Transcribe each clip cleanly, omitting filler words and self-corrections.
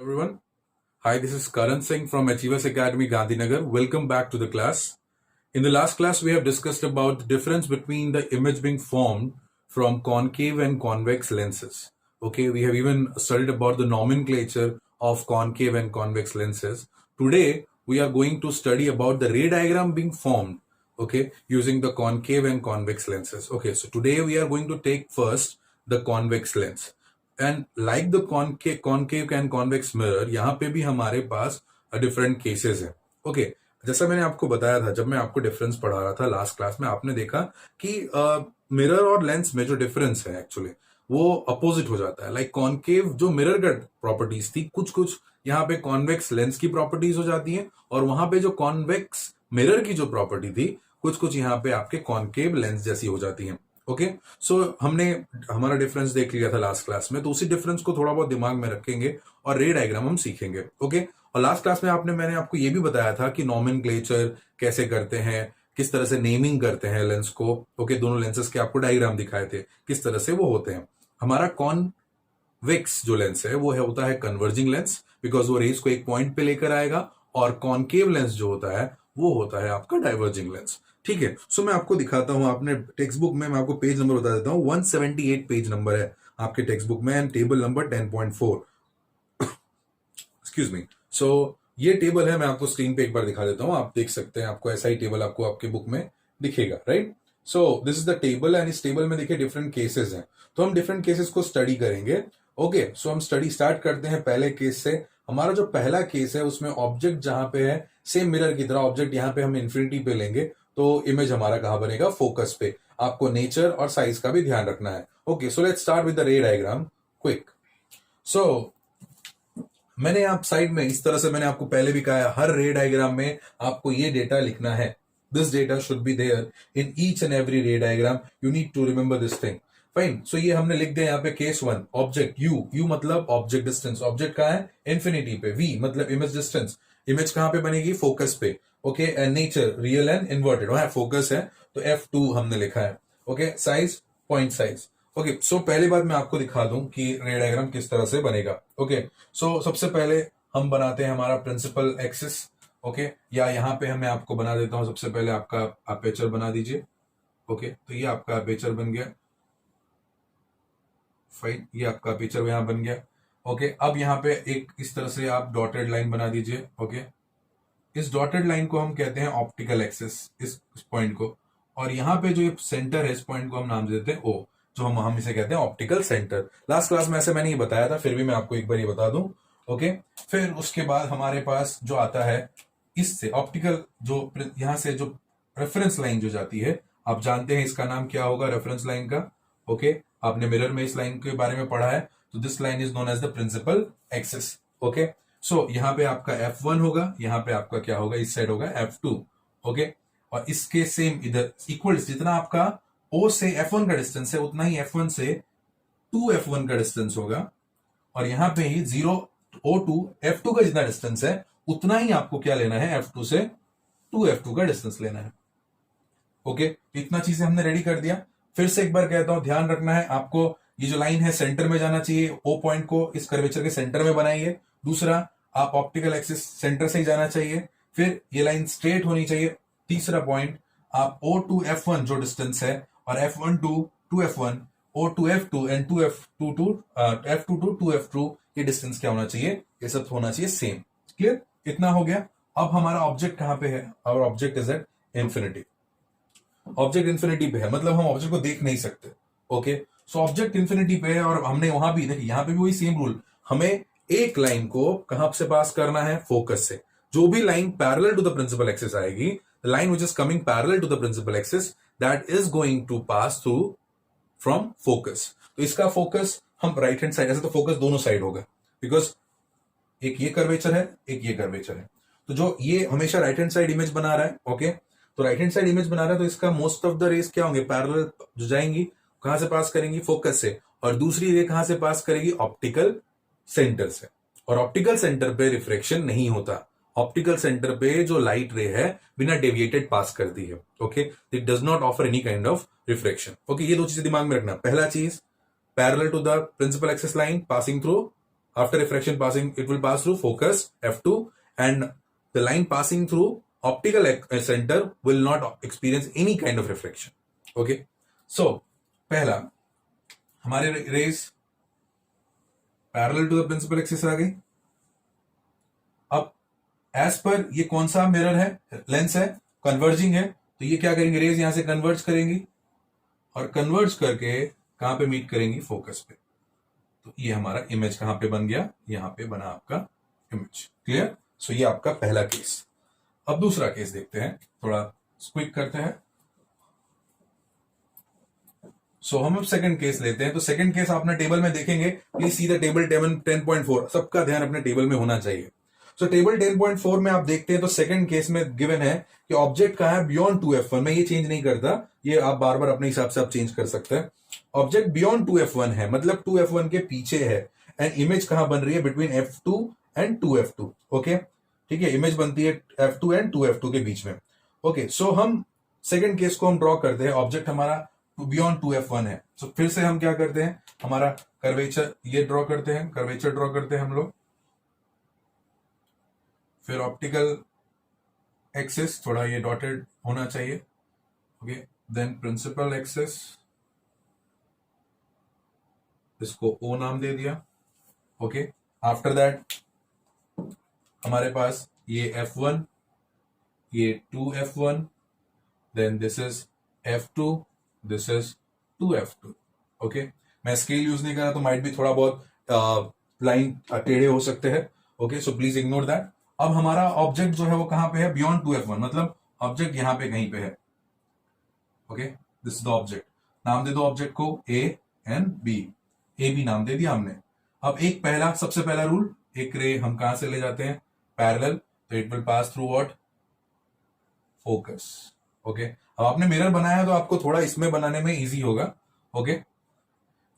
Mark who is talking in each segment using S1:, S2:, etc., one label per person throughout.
S1: Everyone. Hi, this is Karan Singh from Achievers Academy, Gandhinagar. Welcome back to the class. In the last class, we have discussed about the difference between the image being formed from concave and convex lenses. Okay, we have even studied about the nomenclature of concave and convex lenses. Today, we are going to study about the ray diagram being formed, okay, using the concave and convex lenses. Okay, so today we are going to take first the convex lens. And like the concave and convex mirror यहाँ पे भी हमारे पास different cases है. Okay, जैसा मैंने आपको बताया था जब मैं आपको डिफरेंस पढ़ा रहा था लास्ट क्लास में, आपने देखा कि मिरर और लेंस में जो डिफरेंस है एक्चुअली वो अपोजिट हो जाता है. लाइक कॉनकेव जो मिरर का प्रॉपर्टीज थी, कुछ कुछ यहाँ पे कॉन्वेक्स लेंस की प्रॉपर्टीज हो जाती है, और वहां पे जो कॉन्वेक्स मिरर की जो प्रॉपर्टी थी कुछ कुछ यहाँ पे आपके कॉनकेव लेंस जैसी हो जाती है. ओके, सो हमने हमारा डिफरेंस देख लिया था लास्ट क्लास में, तो उसी डिफरेंस को थोड़ा बहुत दिमाग में रखेंगे और रे डायग्राम हम सीखेंगे. ओके, और लास्ट क्लास में मैंने आपको ये भी बताया था कि नॉमेनक्लेचर कैसे करते हैं, किस तरह से नेमिंग करते हैं लेंस को. ओके, दोनों लेंसेस के आपको डायग्राम दिखाए थे किस तरह से वो होते हैं. हमारा कॉन्वेक्स जो लेंस है वो होता है कन्वर्जिंग लेंस, बिकॉज वो रेज को एक पॉइंट पे लेकर आएगा, और कॉनकेव लेंस जो होता है वो होता है आपका डाइवर्जिंग लेंस. ठीक है, सो मैं आपको दिखाता हूं. आपने टेक्स्ट बुक में, मैं आपको पेज नंबर बता देता हूं, 178 पेज नंबर है आपके टेक्स्ट बुक में, and table number 10.4. Excuse me. So ये टेबल है, मैं आपको स्क्रीन पे एक बार दिखा देता हूं, आप देख सकते हैं. आपको ऐसा ही टेबल आपको आपके बुक में दिखेगा, right. So this is the table, and इस टेबल में देखिए डिफरेंट केसेस हैं, तो हम डिफरेंट केसेस को स्टडी करेंगे. ओके, सो हम स्टडी स्टार्ट करते हैं पहले केस से. हमारा जो पहला केस है उसमें ऑब्जेक्ट जहां पे है सेम मिरर की तरह, ऑब्जेक्ट यहाँ पे हम इन्फिनिटी पे लेंगे, तो इमेज हमारा कहां बनेगा, फोकस पे. आपको नेचर और साइज का भी ध्यान रखना है. Okay, so let's start with the ray diagram quick. So मैंने आप साइड में इस तरह से, मैंने आपको पहले भी कहा है, हर रे डायग्राम में आपको ये डेटा लिखना है. This data should be there in each and every ray diagram. You need to remember this thing. Fine. So ये हमने लिख दिया यहाँ पे केस 1, ऑब्जेक्ट यू मतलब ऑब्जेक्ट डिस्टेंस. ऑब्जेक्ट कहाँ है, इन्फिनिटी पे. वी मतलब इमेज डिस्टेंस. इमेज कहां पे बनेगी, फोकस पे. Okay, and nature real and inverted, वहां फोकस है तो F2 हमने लिखा है. Okay, size point size. Okay, so पहली बात मैं आपको दिखा दूं कि रे डायग्राम किस तरह से बनेगा. ओके, सो सबसे पहले हम बनाते हैं हमारा प्रिंसिपल एक्सिस. ओके, या यहाँ पे मैं आपको बना देता हूं. सबसे पहले आपका अपेचर बना दीजिए. ओके, तो ये आपका अपेचर बन गया. फाइन, ये आपका अपेचर यहां बन गया. ओके, अब यहाँ पे एक इस तरह से आप डॉटेड लाइन बना दीजिए. ओके, इस डॉटेड लाइन को हम कहते हैं ऑप्टिकल एक्सिस, इस पॉइंट को. और यहाँ पे जो ये सेंटर है, इस पॉइंट को हम नाम देते हैं O, जो हम इसे कहते हैं ऑप्टिकल सेंटर. लास्ट क्लास में ऐसे मैंने ये बताया था, फिर भी मैं आपको एक बार ये बता दूं. ओके, फिर उसके बाद हमारे पास जो आता है, इससे ऑप्टिकल जो यहां से जो रेफरेंस लाइन जो जाती है, आप जानते हैं इसका नाम क्या होगा रेफरेंस लाइन का. ओके, आपने मिरर में इस लाइन के बारे में पढ़ा है, तो this line is known as the principal axis. Okay, so यहाँ पे आपका F1 होगा, यहाँ पे आपका क्या होगा, इस साइड होगा F2. ओके, और इसके सेम इधर इक्वल, जितना आपका O से F1 का डिस्टेंस है उतना ही F1 से 2F1 का डिस्टेंस होगा, और यहाँ पे ही 0O2 F2 का जितना डिस्टेंस है उतना ही आपको क्या लेना है, F2 से 2F2 का डिस्टेंस लेना है. ओके, इतना चीजें हमने रेडी कर दिया. फिर से एक बार कहता हूं, ध्यान रखना है आपको, ये जो लाइन है सेंटर में जाना चाहिए. O पॉइंट को इस कर्वेचर के सेंटर में बनाइए. दूसरा, आप ऑप्टिकल एक्सिस सेंटर से ही जाना चाहिए. फिर ये लाइन स्ट्रेट होनी चाहिए. तीसरा पॉइंट, आप O to F1 जो डिस्टेंस है, और F1 to 2F1, O to F2 and F2 to 2F2, ये डिस्टेंस क्या होना चाहिए, ये सब होना चाहिए सेम. क्लियर, इतना हो गया. अब हमारा ऑब्जेक्ट कहां पे है, और object is at infinity. Object infinity पे है, मतलब हम ऑब्जेक्ट को देख नहीं सकते. ओके, सो ऑब्जेक्ट इन्फिनिटी पे है, और हमने वहां भी देखिए, यहां पे भी वही सेम रूल, हमें एक लाइन को कहां से पास करना है, फोकस से. जो भी line parallel to the principal axis आएगी, the line which is coming parallel to the principal axis, that is going to pass through from focus. तो इसका फोकस हम राइट हैंड साइड, ऐसे तो फोकस दोनों साइड होगा, बिकॉज एक ये कर्वेचर है, एक ये कर्वेचर है. तो जो ये हमेशा राइट हैंड साइड इमेज बना रहा है. ओके, तो राइट हैंड साइड इमेज बना रहा है, तो इसका मोस्ट ऑफ द रेस क्या होंगे, पैरेलल जो जाएंगी, कहां से पास करेंगी, फोकस से. और दूसरी रे कहां से पास करेगी, ऑप्टिकल सेंटर से. और ऑप्टिकल सेंटर पे रिफ्रेक्शन नहीं होता. ऑप्टिकल सेंटर पे जो लाइट रे है बिना डेविएटेड पास करती है. Okay, it does not offer any kind of refraction. Okay, ये दो चीजें दिमाग में रखना. पहला चीज, parallel to the principal axis line passing through After refraction passing, it will pass through focus F2, and the line passing through optical center will not experience any kind of reflection. Okay, so पहला हमारे rays parallel to the principal axis आ गई. अब as per ये कौन सा mirror है, lens है, कन्वर्जिंग है, तो ये क्या करेंगे, रेज यहां से कन्वर्ज करेंगी और कन्वर्ज करके कहां पे मीट करेंगी, फोकस पे. तो ये हमारा इमेज कहां पे बन गया, यहां पे बना आपका इमेज. क्लियर. सो ये आपका पहला केस. अब दूसरा केस देखते हैं, थोड़ा क्विक करते हैं. सो हम अब सेकंड केस लेते हैं. तो सेकंड केस आपने टेबल में देखेंगे, प्लीज सी द टेबल 10.4. सबका ध्यान अपने टेबल में होना चाहिए. सो टेबल 10.4 में आप देखते हैं तो सेकंड केस में गिवन है कि ऑब्जेक्ट कहां है, बियॉन्ड 2f1. मैं ये चेंज नहीं करता, ये आप बार बार अपने हिसाब से आप चेंज कर सकते हैं. ऑब्जेक्ट बियॉन्ड 2f1 है, मतलब 2f1 के पीछे है. एंड इमेज कहां बन रही है, between f2 and 2f2. Okay, ठीक है, इमेज बनती है f2 एंड 2f2 के बीच में. ओके, सो हम सेकंड केस को हम ड्रॉ करते हैं. ऑब्जेक्ट हमारा बियॉन्ड 2f1 है. सो फिर से हम क्या करते हैं, हमारा कर्वेचर ये ड्रॉ करते हैं, कर्वेचर ड्रॉ करते हैं हम लोग. फिर ऑप्टिकल एक्सिस थोड़ा ये डॉटेड होना चाहिए. ओके, देन प्रिंसिपल एक्सिस, इसको O नाम दे दिया. ओके, आफ्टर दैट हमारे पास ये F1, ये 2F1, then this is F2, this is 2F2. Okay, मैं स्केल यूज नहीं कर रहा तो माइट भी थोड़ा बहुत लाइन टेढ़े हो सकते हैं. Okay, so please ignore that. अब हमारा ऑब्जेक्ट जो है वो कहां पे है, बियॉन्ड 2F1, मतलब ऑब्जेक्ट यहां पे कहीं पे है. Okay, this is the object. नाम दे दो ऑब्जेक्ट को A and B. A B नाम दे दिया हमने. अब एक पहला, सबसे पहला रूल, एक रे हम कहां से ले जाते हैं, पैरेलल, तो it will pass through what, focus. Okay, अब आपने मिरर बनाया है तो आपको थोड़ा इसमें बनाने में इजी होगा. Okay,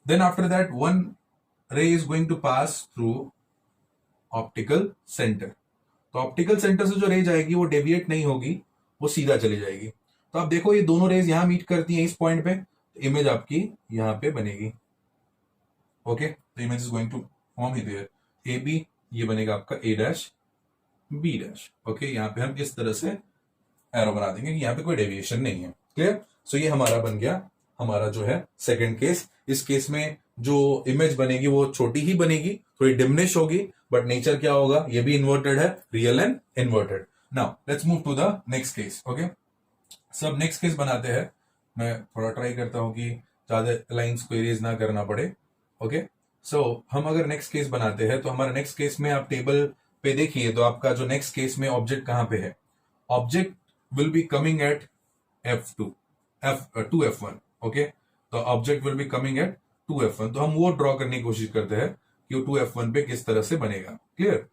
S1: then after that one ray is going to pass through optical centre. तो ऑप्टिकल सेंटर से जो रे जाएगी वो डेविएट नहीं होगी, वो सीधा चली जाएगी. तो आप देखो ये दोनों रेज यहां मीट करती हैं इस पॉइंट पे, तो इमेज आपकी यहां पे बनेगी. ओके, तो image is going to form here. A B, ये बनेगा आपका A dash B dash. Okay, यहां पे हम इस तरह से एरो बना देंगे कि यहां पे कोई डेविएशन नहीं है. क्लियर. सो ये हमारा बन गया, हमारा जो है सेकंड केस. इस केस में जो इमेज बनेगी वो छोटी ही बनेगी, थोड़ी डिमिनिश होगी, बट नेचर क्या होगा, ये भी इन्वर्टेड है, real and inverted. Now let's move to the next case. Okay, सब नेक्स्ट केस बनाते हैं. मैं थोड़ा ट्राई करता हूं कि ज्यादा लाइंस को इरेज ना करना पड़े. ओके, सो हम अगर नेक्स्ट केस बनाते हैं तो हमारा नेक्स्ट केस में आप टेबल पे देखिए तो आपका जो नेक्स्ट केस में ऑब्जेक्ट कहां पे है, object will be coming at F2, F2F1. Okay, तो object will be coming at 2F1. तो हम वो ड्रॉ करने की कोशिश करते हैं कि 2F1 पे किस तरह से बनेगा. क्लियर.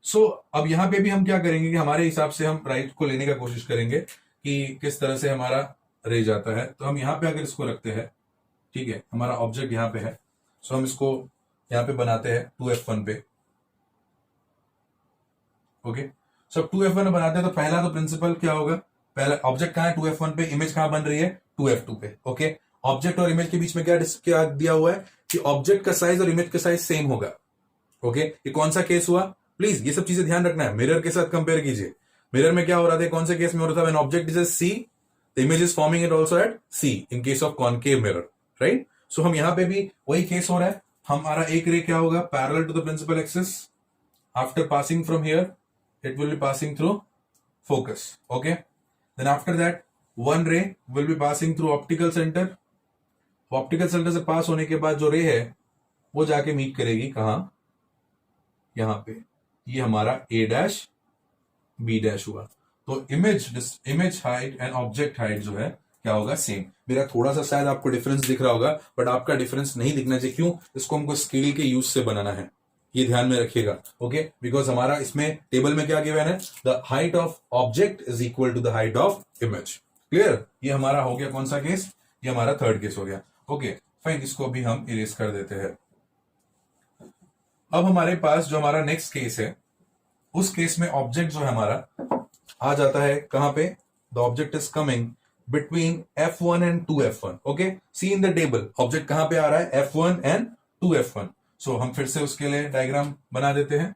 S1: सो अब यहां पे भी हम क्या करेंगे कि हमारे हिसाब से हम राइट को लेने का कोशिश करेंगे कि किस तरह से हमारा रे जाता है. तो हम यहां पे अगर इसको रखते हैं, ठीक है, हमारा ऑब्जेक्ट यहां पे है, सो हम इसको यहां पे बनाते हैं 2F1 पे. ओके, सो 2F1 बनाते हैं तो पहला तो प्रिंसिपल क्या होगा, पहला ऑब्जेक्ट कहां है 2F1 पे, इमेज कहां बन रही है 2F2 पे. ओके, ऑब्जेक्ट और इमेज के बीच में क्या दिया हुआ है कि ऑब्जेक्ट का साइज और इमेज का साइज सेम होगा. ओके, ये कौन सा केस हुआ, प्लीज ये सब चीजें ध्यान रखना है. मिरर के साथ कंपेयर कीजिए. मिरर में क्या हो रहा था, कौन से केस में हो रहा था, when object is at C, the image is forming it also at C in case of concave mirror. Right. So हम यहां पे भी वही केस हो रहा है. हमारा एक रे क्या होगा, parallel to the principal axis. After passing from here it will be passing through focus. Okay, then after that one ray will be passing through optical center. Optical center से पास होने के बाद जो रे है वो जाके मीट करेगी कहां, यहां पे. ये हमारा A डैश B डैश हुआ. तो image height and object height जो है क्या होगा, सेम. मेरा थोड़ा सा शायद आपको डिफरेंस दिख रहा होगा, बट आपका डिफरेंस नहीं दिखना चाहिए. क्यों, इसको हमको स्केल के यूज से बनाना है, ये ध्यान में रखिएगा. ओके, बिकॉज हमारा इसमें टेबल में क्या गिवन है, the height of object is equal to the height of image. Clear. ये हमारा हो गया कौन सा केस, ये हमारा थर्ड केस हो गया. ओके, फाइन, इसको भी हम इरेज कर देते हैं. अब हमारे पास जो हमारा नेक्स्ट केस है, उस केस में ऑब्जेक्ट जो है हमारा आ जाता है कहां पे, the object is coming between F1 and 2F1. Okay, see in the table object कहां पे आ रहा है, F1 एंड 2F1. सो हम फिर से उसके लिए डायग्राम बना देते हैं।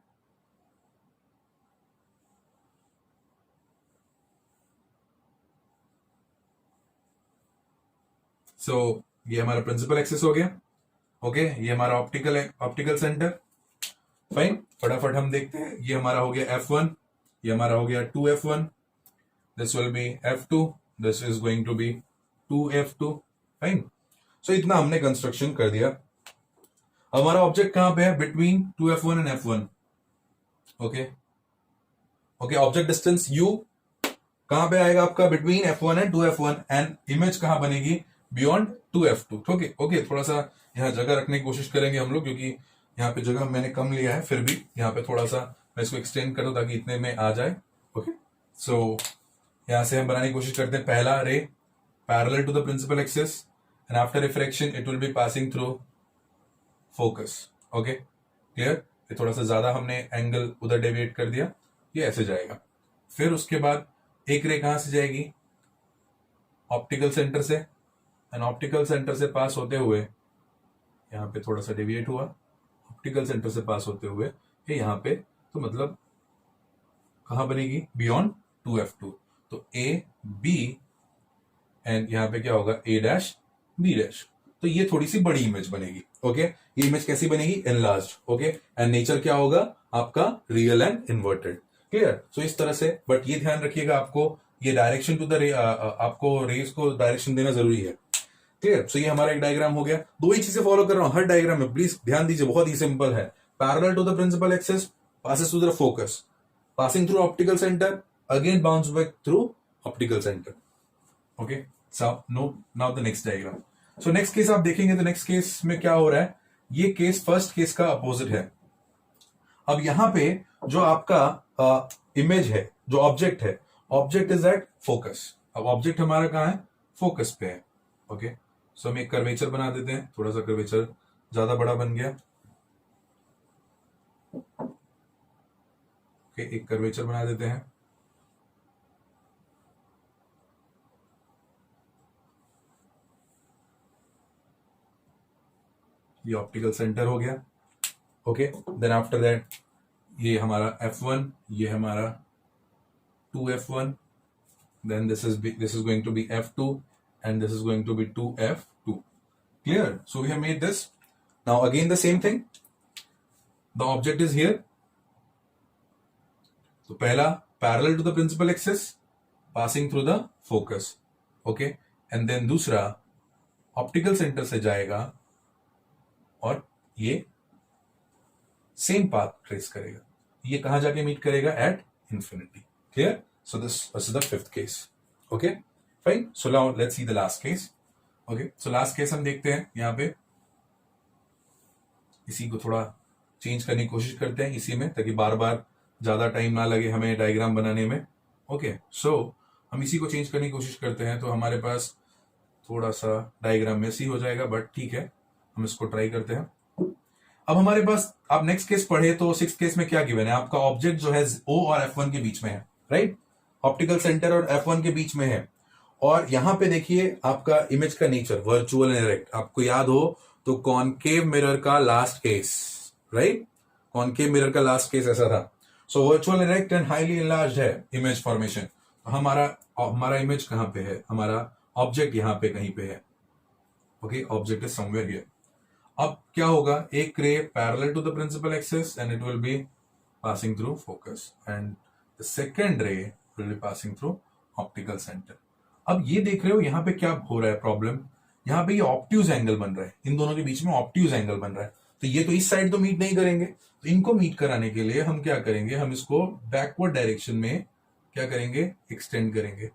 S1: सो ये हमारा प्रिंसिपल एक्सिस हो गया। ओके, ये हमारा ऑप्टिकल सेंटर। फाइन, फटाफट हम देखते हैं। ये हमारा हो गया F1, ये हमारा हो गया 2F1, this will be F2, this is going to be 2F2। Fine, so इतना हमने कंस्ट्रक्शन कर दिया। हमारा ऑब्जेक्ट कहां पे है? Between 2F1 and F1। Okay okay, object distance U कहां पे आएगा आपका? Between F1 and 2F1। And image कहां बनेगी? Beyond 2F2। ओके ओके, थोड़ा सा यहाँ जगह रखने की कोशिश करेंगे हम लोग, क्योंकि यहाँ पे जगह मैंने कम लिया है, फिर भी यहाँ पे थोड़ा सा मैं इसको एक्सटेंड कर दूं ताकि इतने में आ जाए। ओके, सो यहां से हम बनाने की कोशिश करते हैं। पहला ray parallel to the principal axis and after refraction it will be passing through focus. Okay, clear? ये थोड़ा सा ज्यादा हमने एंगल उधर डेविएट कर दिया, ये ऐसे जाएगा। फिर उसके बाद एक रे कहां से जाएगी? ऑप्टिकल सेंटर से, एंड ऑप्टिकल सेंटर से पास होते हुए यहां पे थोड़ा सा डेविएट हुआ, ऑप्टिकल सेंटर से पास होते हुए ये यहां पे, तो मतलब कहां बनेगी? Beyond 2F2। तो A B एंड यहां पे क्या होगा? A dash B dash. तो ये थोड़ी सी बड़ी इमेज बनेगी। ओके, ये इमेज कैसी बनेगी? एनलार्ज्ड। ओके, एंड नेचर क्या होगा आपका? Real and inverted. क्लियर? सो इस तरह से, बट ये ध्यान रखिएगा आपको ये डायरेक्शन टू द रे, आपको रेस को डायरेक्शन देना जरूरी है। क्लियर? सो ये हमारा एक डायग्राम हो गया। दो ही चीजें फॉलो कर रहा हूं हर डायग्राम में, प्लीज ध्यान दीजिए, बहुत ही सिंपल है। Parallel to the principal axis, passes to the focus, passing through optical center, again bounce back through optical center. Okay, so now the next diagram. So next case आप देखेंगे तो next case में क्या हो रहा है? ये केस फर्स्ट केस का अपोजिट है। अब यहां पे जो आपका इमेज है, जो ऑब्जेक्ट है, ऑब्जेक्ट इज एट फोकस। अब ऑब्जेक्ट हमारा कहां है? फोकस पे है। ओके, सो हम एक कर्वेचर बना देते हैं। थोड़ा सा कर्वेचर ज्यादा बड़ा बन गया। ओके, एक कर्वेचर बना देते हैं। ये ऑप्टिकल सेंटर हो गया। ओके, देन आफ्टर दैट ये हमारा F1, ये हमारा 2F1, then this is going to be F2 and this is going to be 2F2. Clear? So we have made this. Now again the same thing. The object is here. So पहला parallel to the principal axis, passing through the focus. Okay, and then दूसरा optical center से जाएगा और ये same path trace करेगा। ये कहां जाके मीट करेगा? At infinity. Clear? So this is the fifth case. Okay, fine. So now let's see the last case. Okay, so last case हम देखते हैं यहां पे। इसी को थोड़ा चेंज करने की कोशिश करते हैं इसी में, ताकि बार बार ज्यादा टाइम ना लगे हमें डायग्राम बनाने में। ओके, सो हम इसी को चेंज करने की कोशिश करते हैं। तो हमारे पास थोड़ा सा डायग्राम मेसी हो जाएगा, बट ठीक है, हम इसको ट्राई करते हैं। अब हमारे पास आप नेक्स्ट केस पढ़े तो सिक्स केस में क्या गिवन है? आपका ऑब्जेक्ट जो है O और F1 के बीच में है, राइट? ऑप्टिकल सेंटर और F1 के बीच में है। और यहां पे देखिए आपका इमेज का नेचर वर्चुअल एंड इरेक्ट। आपको याद हो तो कॉनकेव मिरर का last case, right? Concave mirror का लास्ट केस ऐसा था। So virtual erect and highly enlarged है इमेज फॉर्मेशन। हमारा इमेज कहां पे है? हमारा ऑब्जेक्ट यहां पे कहीं पे है। Okay, object is somewhere here. अब क्या होगा? एक ray parallel to the principal axis and it will be passing through focus, and the second ray will be passing through optical centre. अब ये देख रहे हो यहां पे क्या हो रहा है प्रॉब्लम? यहां पे ये ऑप्ट्यूज एंगल बन रहा है, इन दोनों के बीच में ऑप्ट्यूज एंगल बन रहा है। तो ये तो इस साइड तो मीट नहीं करेंगे, तो इनको मीट कराने के लिए हम क्या करेंगे? हम इसको बैकवर्ड डायरेक्शन में क्या करेंगे? एक्सटेंड करेंगे।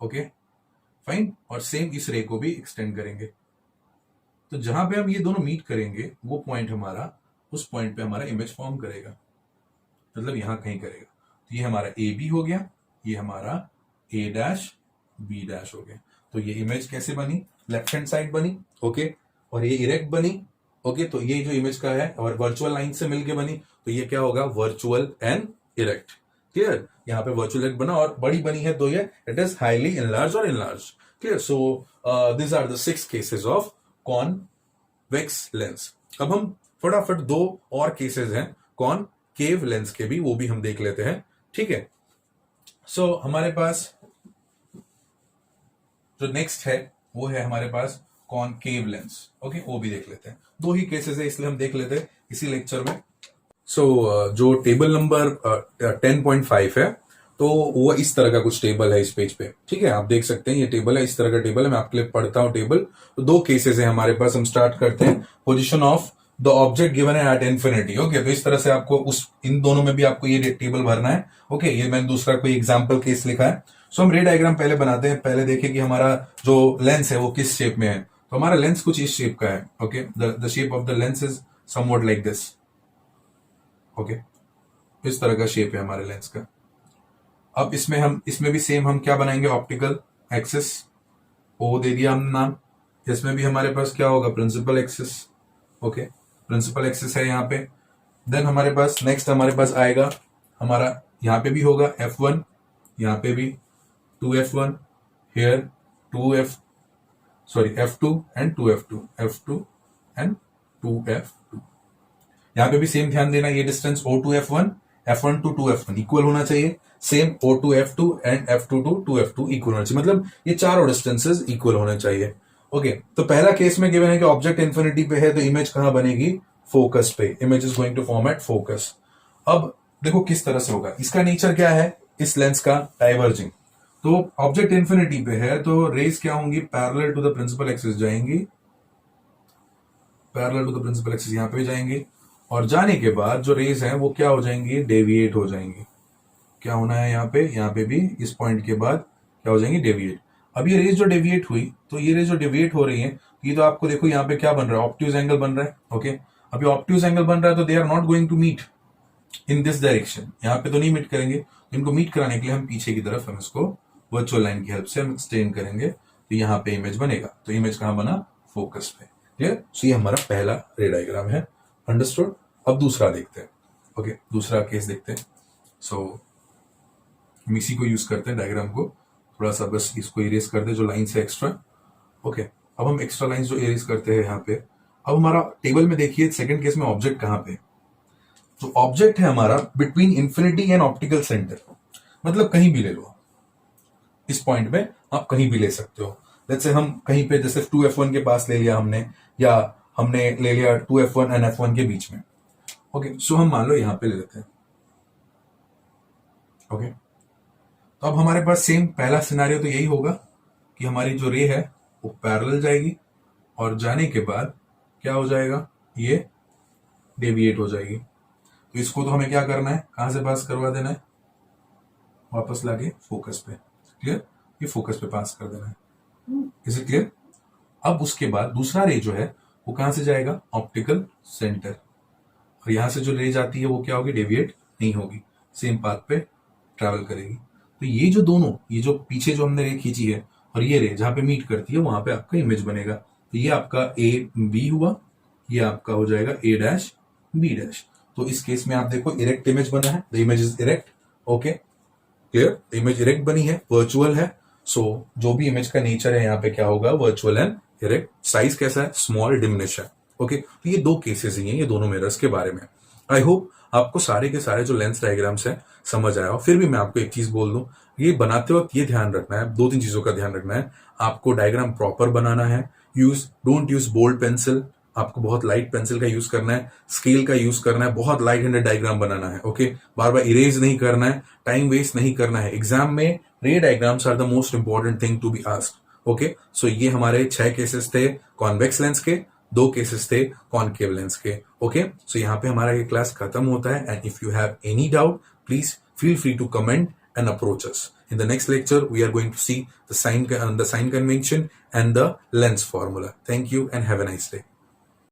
S1: Okay, fine. और सेम इस रे को भी एक्सटेंड करेंगे। तो जहां पे हम ये दोनों मीट करेंगे वो पॉइंट हमारा, उस पॉइंट पे हमारा इमेज फॉर्म करेगा, मतलब यहां कहीं करेगा। तो ये हमारा AB हो गया, ये हमारा A डैश B डैश हो गया। तो ये इमेज कैसे बनी? लेफ्ट हैंड साइड बनी। ओके, और ये इरेक्ट बनी। ओके, तो ये जो इमेज का है और वर्चुअल लाइन से मिलके बनी, तो ये क्या होगा? Virtual and erect. क्लियर? यहाँ पे वर्चुअल इरेक्ट बना और बड़ी बनी है, तो ये इट इज हाईली इनलार्ज और enlarge. Clear? So this are the 6 cases of convex lens. अब हम फटाफट 2 और केसेस हैं कॉनकेव लेंस के भी, वो भी हम देख लेते हैं, ठीक है। सो हमारे पास जो नेक्स्ट है वो है हमारे पास कॉनकेव लेंस, ओके, वो भी देख लेते हैं। 2 ही केसेस है इसलिए हम देख लेते हैं इसी लेक्चर में। सो जो टेबल नंबर 10.5 है, तो वो इस तरह का कुछ टेबल है इस पेज पे, ठीक है। आप देख सकते हैं ये टेबल है, इस तरह का टेबल है। मैं आपके लिए पढ़ता हूं टेबल। तो 2 केसेस है हमारे पास। हम स्टार्ट करते हैं position of the object given है एट इन्फिनिटी, ओके। तो इस तरह से आपको इन दोनों में भी आपको ये टेबल भरना है, ओके। ये मैंने दूसरा कोई एग्जाम्पल केस लिखा है। सो हम रे डायग्राम पहले बनाते हैं। पहले देखें कि हमारा जो लेंस है वो किस शेप में है। तो हमारा लेंस कुछ इस शेप का है, okay. The shape of the lens is somewhat like this, okay. इस तरह का शेप है हमारे लेंस का। अब इसमें भी सेम हम क्या बनाएंगे, ऑप्टिकल एक्सिस, ओ दे दिया हमने नाम। इसमें भी हमारे पास क्या होगा, principal axis, okay. Principal axis है यहाँ पे। देन हमारे पास नेक्स्ट हमारे पास आएगा हमारा, यहाँ पे भी होगा F1, यहाँ पे भी 2F1, here F2 and 2F2, F2 and 2F2। यहाँ पे भी सेम ध्यान देना, ये distance O2F1, F1 to 2F1 equal होना चाहिए। Same O2F2 and F2 to 2F2 equal होना चाहिए, मतलब ये चारों डिस्टेंसेस इक्वल होने चाहिए, ओके। तो पहला केस में गिवन है कि ऑब्जेक्ट इन्फिनिटी पे है, तो इमेज कहां बनेगी, फोकस पे। Image is going to form at focus. अब देखो किस तरह से होगा, इसका नेचर क्या है इस लेंस का, डाइवर्जिंग। तो ऑब्जेक्ट इन्फिनिटी पे है तो रेज क्या होंगी, parallel to the principal axis जाएंगी, parallel to the principal axis यहां पे जाएंगी, और जाने के बाद जो रेज हैं वो क्या हो जाएंगी, डेविएट हो जाएंगी। क्या होना है यहाँ पे भी इस पॉइंट के बाद क्या हो जाएंगी, डेविएट। अब ये रेज जो डेविएट हुई, तो ये रेज जो डेविएट हो रही है, ये तो आपको देखो यहाँ पे क्या बन रहा है, ऑब्ट्यूज एंगल बन रहा है, ओके। अब ये ऑब्ट्यूज एंगल बन रहा है तो they are not going to meet in this direction, यहाँ पे तो नहीं मीट करेंगे। इनको मीट कराने के लिए हम पीछे की तरफ हम इसको वर्चुअल लाइन की हेल्प से हम एक्सटेंड करेंगे, तो यहाँ पे इमेज बनेगा। तो इमेज कहाँ बना, फोकस पे, क्लियर। सो ये हमारा पहला रे डायग्राम है, अंडरस्टूड। अब दूसरा देखते हैं, ओके। दूसरा केस देखते हैं। सो हम इसी को यूज करते हैं डायग्राम को, थोड़ा सा बस इसको इरेज कर दे जो लाइन्स है एक्स्ट्रा, ओके। अब हम एक्स्ट्रा लाइन्स जो इरेज करते हैं यहाँ पे। अब हमारा टेबल में देखिए सेकंड केस में ऑब्जेक्ट कहाँ पे, तो ऑब्जेक्ट है हमारा between infinity and optical centre, मतलब कहीं भी ले लो, इस पॉइंट में आप कहीं भी ले सकते हो। जैसे हम कहीं पे जैसे 2F1 के पास ले लिया हमने, या हमने ले लिया 2F1 एंड F1 के बीच में, ओके। सो हम मान लो यहां पे ले लेते हैं, ओके। तो अब हमारे पास सेम पहला सिनेरियो तो यही होगा कि हमारी जो रे है वो पैरेलल जाएगी, और जाने के बाद क्या हो जाएगा, ये डेविएट हो जाएगी। तो इसको तो हमें क्या करना है, कहां से पास करवा देना है, वापस लाके फोकस पे, क्लियर। ये फोकस पे पास कर देना है, इज इट क्लियर। अब उसके बाद दूसरा रे जो है वो कहां से जाएगा, ऑप्टिकल सेंटर, और यहां से जो रे जाती है वो क्या होगी, डेविएट नहीं होगी, सेम पाथ पे ट्रैवल करेगी। तो ये जो दोनों, ये जो पीछे जो हमने रे खींची है और ये रे जहां पे मीट करती है वहां पे आपका इमेज बनेगा। तो ये आपका ए बी हुआ, ये आपका हो जाएगा ए डैश बी डैश। तो इस केस में आप देखो इरेक्ट इमेज बना है, the image is erect, okay, clear. Image erect बनी है, वर्चुअल है। सो जो भी इमेज का नेचर है यहाँ पे क्या होगा, वर्चुअल एंड इरेक्ट। साइज कैसा है, स्मॉल डिमिनिश है, ओके। तो ये 2 केसेस ही हैं ये दोनों मिरर्स के बारे में। आई होप आपको सारे के सारे जो लेंस डायग्राम्स है समझ आया हो। फिर भी मैं आपको एक चीज बोल दूं, ये बनाते वक्त ये ध्यान रखना है, 2-3 चीजों का ध्यान रखना है। आपको डायग्राम प्रॉपर बनाना है, डोंट यूज बोल्ड पेंसिल, आपको बहुत लाइट पेंसिल का यूज करना है, स्केल का यूज करना है, बहुत लाइट हैंडेड डायग्राम बनाना है, ओके। बार बार इरेज नहीं करना है, टाइम वेस्ट नहीं करना है। एग्जाम में ray diagrams are the most important thing to be asked, okay. So ये हमारे 6 केसेस थे कॉन्वेक्स लेंस के, 2 केसेस थे कॉनकेव लेंस के, ओके। सो यहाँ पे हमारा ये क्लास खत्म होता है, and if you have any doubt please feel free to comment and approach us. In the next lecture, we are going to see the sign convention and the lens formula. Thank you and have a nice day.